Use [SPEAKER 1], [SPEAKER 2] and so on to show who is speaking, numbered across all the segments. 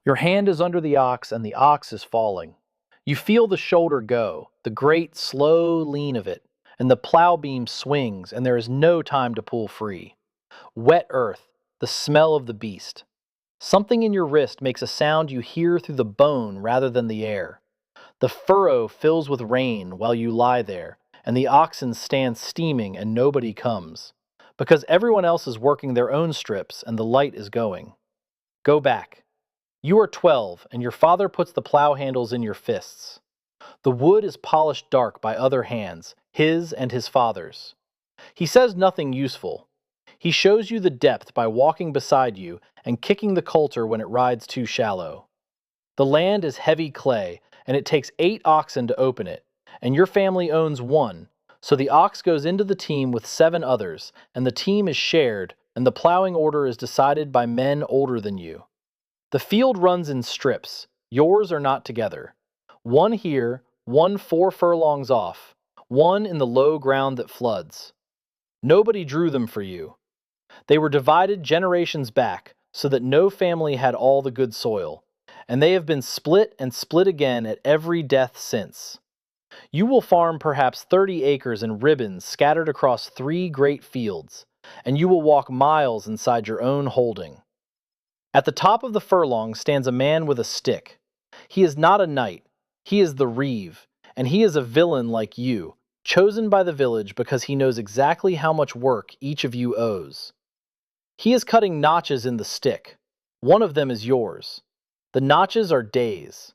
[SPEAKER 1] Your hand is under the ox, and the ox is falling. You feel the shoulder go, the great slow lean of it, and the plow beam swings, and there is no time to pull free. Wet earth, the smell of the beast. Something in your wrist makes a sound you hear through the bone rather than the air. The furrow fills with rain while you lie there, and the oxen stand steaming and nobody comes, because everyone else is working their own strips and the light is going. Go back. You are 12, and your father puts the plow handles in your fists. The wood is polished dark by other hands, his and his father's. He says nothing useful. He shows you the depth by walking beside you and kicking the coulter when it rides too shallow. The land is heavy clay, and it takes 8 oxen to open it, and your family owns one, so the ox goes into the team with 7 others, and the team is shared, and the plowing order is decided by men older than you. The field runs in strips. Yours are not together. One here, one 4 furlongs off, one in the low ground that floods. Nobody drew them for you. They were divided generations back, so that no family had all the good soil, and they have been split and split again at every death since. You will farm perhaps 30 acres in ribbons scattered across 3 great fields, and you will walk miles inside your own holding. At the top of the furlong stands a man with a stick. He is not a knight, he is the reeve, and he is a villain like you, chosen by the village because he knows exactly how much work each of you owes. He is cutting notches in the stick. One of them is yours. The notches are days.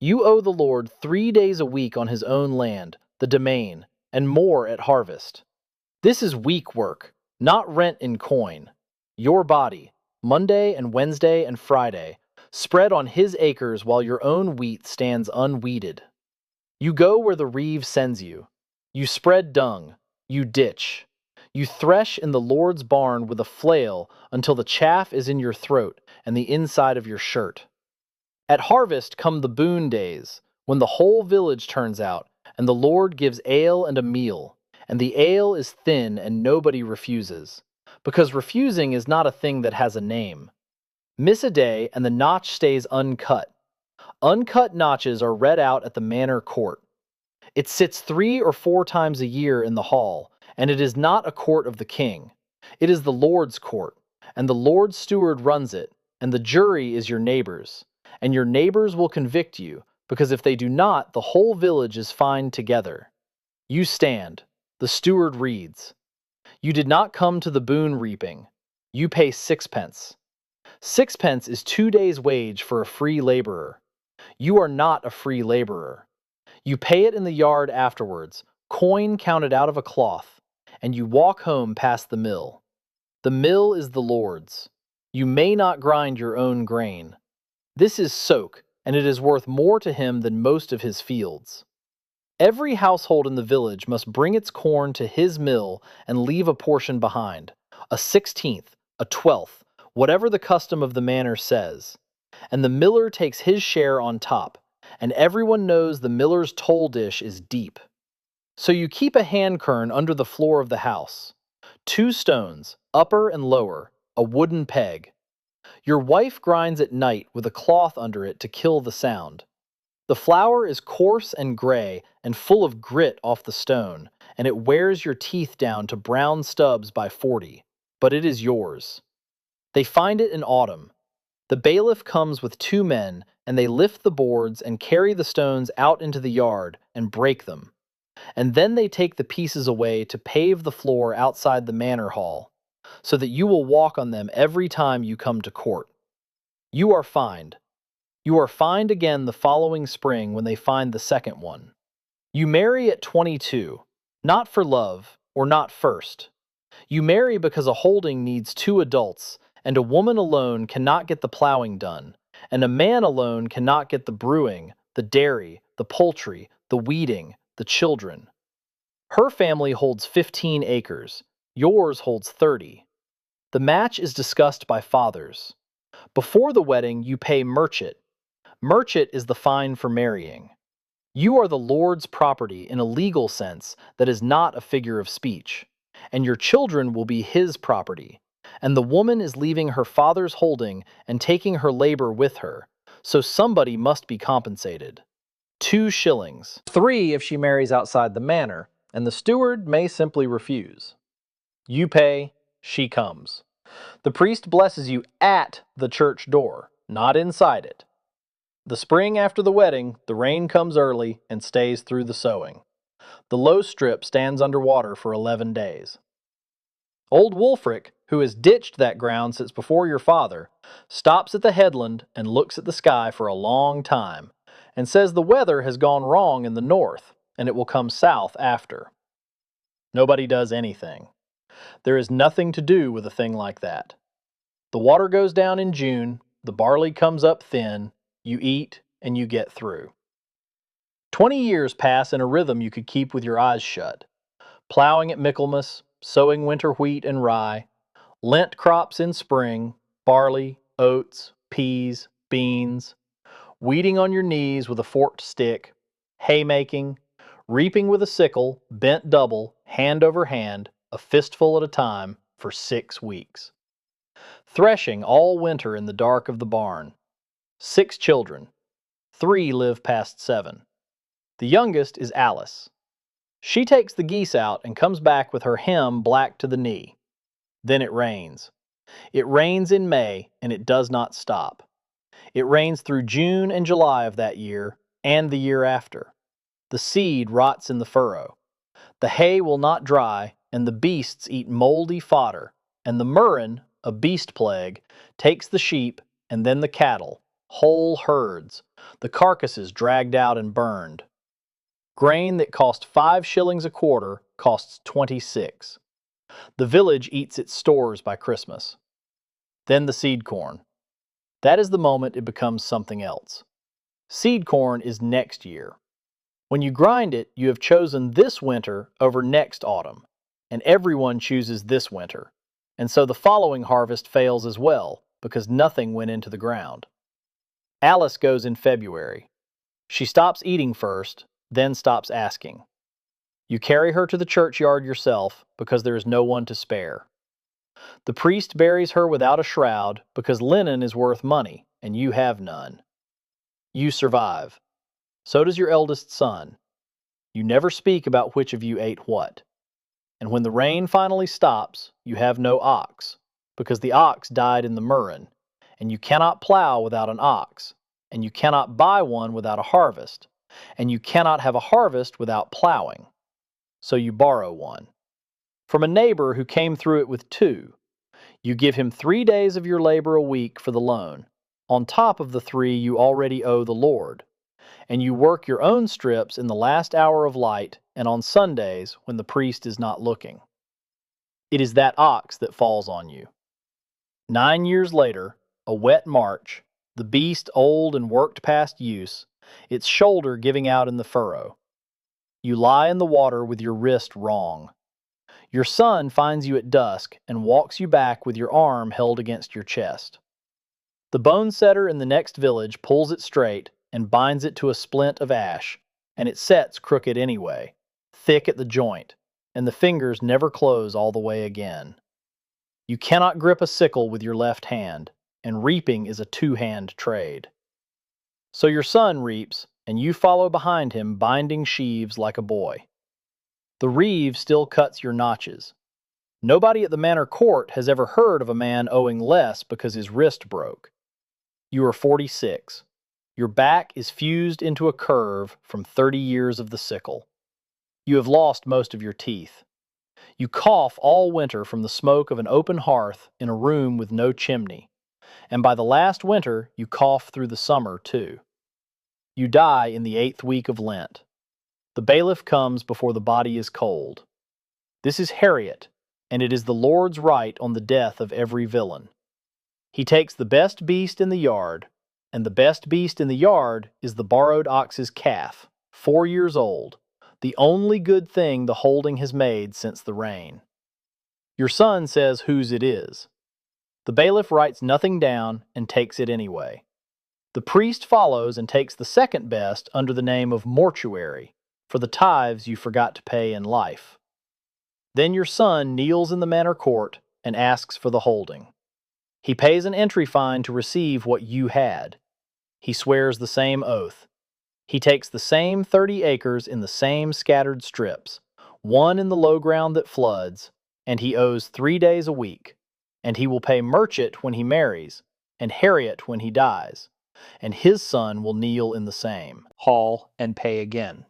[SPEAKER 1] You owe the Lord 3 days a week on his own land, the domain, and more at harvest. This is week work, not rent in coin. Your body, Monday and Wednesday and Friday, spread on his acres while your own wheat stands unweeded. You go where the reeve sends you. You spread dung. You ditch. You thresh in the Lord's barn with a flail until the chaff is in your throat and the inside of your shirt. At harvest come the boon days, when the whole village turns out, and the Lord gives ale and a meal, and the ale is thin and nobody refuses, because refusing is not a thing that has a name. Miss a day and the notch stays uncut. Uncut notches are read out at the manor court. It sits 3 or 4 times a year in the hall, and it is not a court of the king. It is the Lord's court, and the Lord's steward runs it, and the jury is your neighbors. And your neighbors will convict you, because if they do not, the whole village is fined together. You stand. The steward reads. You did not come to the boon reaping. You pay 6 pence. 6 pence is 2 days' wage for a free laborer. You are not a free laborer. You pay it in the yard afterwards, coin counted out of a cloth, and you walk home past the mill. The mill is the Lord's. You may not grind your own grain. This is soak, and it is worth more to him than most of his fields. Every household in the village must bring its corn to his mill and leave a portion behind, a 16th, a 12th, whatever the custom of the manor says. And the miller takes his share on top, and everyone knows the miller's toll dish is deep. So you keep a hand quern under the floor of the house. 2 stones, upper and lower, a wooden peg. Your wife grinds at night with a cloth under it to kill the sound. The flour is coarse and gray and full of grit off the stone, and it wears your teeth down to brown stubs by 40, but it is yours. They find it in autumn. The bailiff comes with 2 men, and they lift the boards and carry the stones out into the yard and break them. And then they take the pieces away to pave the floor outside the manor hall, so that you will walk on them every time you come to court. You are fined. You are fined again the following spring when they find the second one. You marry at 22, not for love, or not first. You marry because a holding needs 2 adults, and a woman alone cannot get the plowing done, and a man alone cannot get the brewing, the dairy, the poultry, the weeding, the children. Her family holds 15 acres. Yours holds 30. The match is discussed by fathers. Before the wedding, you pay merchant. Merchant is the fine for marrying. You are the Lord's property in a legal sense that is not a figure of speech, and your children will be his property. And the woman is leaving her father's holding and taking her labor with her, So somebody must be compensated. 2 shillings. 3 if she marries outside the manor, and the steward may simply refuse. You pay, she comes. The priest blesses you at the church door, not inside it. The spring after the wedding, the rain comes early and stays through the sowing. The low strip stands under water for 11 days. Old Wulfric, who has ditched that ground since before your father, stops at the headland and looks at the sky for a long time, and says the weather has gone wrong in the north, and it will come south after. Nobody does anything. There is nothing to do with a thing like that. The water goes down in June, the barley comes up thin, you eat, and you get through. 20 years pass in a rhythm you could keep with your eyes shut. Plowing at Michaelmas, sowing winter wheat and rye, Lent crops in spring, barley, oats, peas, beans, weeding on your knees with a forked stick, haymaking, reaping with a sickle, bent double, hand over hand, a fistful at a time, for 6 weeks. Threshing all winter in the dark of the barn. 6 children. 3 live past 7. The youngest is Alice. She takes the geese out and comes back with her hem black to the knee. Then it rains. It rains in May, and it does not stop. It rains through June and July of that year, and the year after. The seed rots in the furrow. The hay will not dry, and the beasts eat moldy fodder, and the murrain, a beast plague, takes the sheep, and then the cattle, whole herds, the carcasses dragged out and burned. Grain that cost 5 shillings a quarter costs 26. The village eats its stores by Christmas. Then the seed corn. That is the moment it becomes something else. Seed corn is next year. When you grind it, you have chosen this winter over next autumn, and everyone chooses this winter, and so the following harvest fails as well, because nothing went into the ground. Alice goes in February. She stops eating first, then stops asking. You carry her to the churchyard yourself, because there is no one to spare. The priest buries her without a shroud, because linen is worth money, and you have none. You survive. So does your eldest son. You never speak about which of you ate what. And when the rain finally stops, you have no ox, because the ox died in the murrain, and you cannot plow without an ox, and you cannot buy one without a harvest, and you cannot have a harvest without plowing. So you borrow one. From a neighbor who came through it with 2, you give him 3 days of your labor a week for the loan, on top of the 3 you already owe the Lord, and you work your own strips in the last hour of light and on Sundays when the priest is not looking. It is that ox that falls on you. 9 years later, a wet March, the beast old and worked past use, its shoulder giving out in the furrow. You lie in the water with your wrist wrong. Your son finds you at dusk and walks you back with your arm held against your chest. The bone setter in the next village pulls it straight and binds it to a splint of ash, and it sets crooked anyway, thick at the joint, and the fingers never close all the way again. You cannot grip a sickle with your left hand, and reaping is a 2-hand trade. So your son reaps, and you follow behind him binding sheaves like a boy. The reeve still cuts your notches. Nobody at the manor court has ever heard of a man owing less because his wrist broke. You are 46. Your back is fused into a curve from 30 years of the sickle. You have lost most of your teeth. You cough all winter from the smoke of an open hearth in a room with no chimney, and by the last winter you cough through the summer too. You die in the 8th week of Lent. The bailiff comes before the body is cold. This is Harriet, and it is the Lord's right on the death of every villain. He takes the best beast in the yard, and the best beast in the yard is the borrowed ox's calf, 4 years old, the only good thing the holding has made since the rain. Your son says whose it is. The bailiff writes nothing down and takes it anyway. The priest follows and takes the second best under the name of mortuary, for the tithes you forgot to pay in life. Then your son kneels in the manor court and asks for the holding. He pays an entry fine to receive what you had. He swears the same oath. He takes the same 30 acres in the same scattered strips, one in the low ground that floods, and he owes 3 days a week, and he will pay Merchant when he marries, and Harriet when he dies, and his son will kneel in the same, haul, and pay again.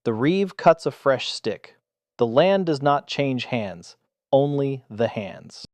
[SPEAKER 1] The reeve cuts a fresh stick. The land does not change hands, only the hands.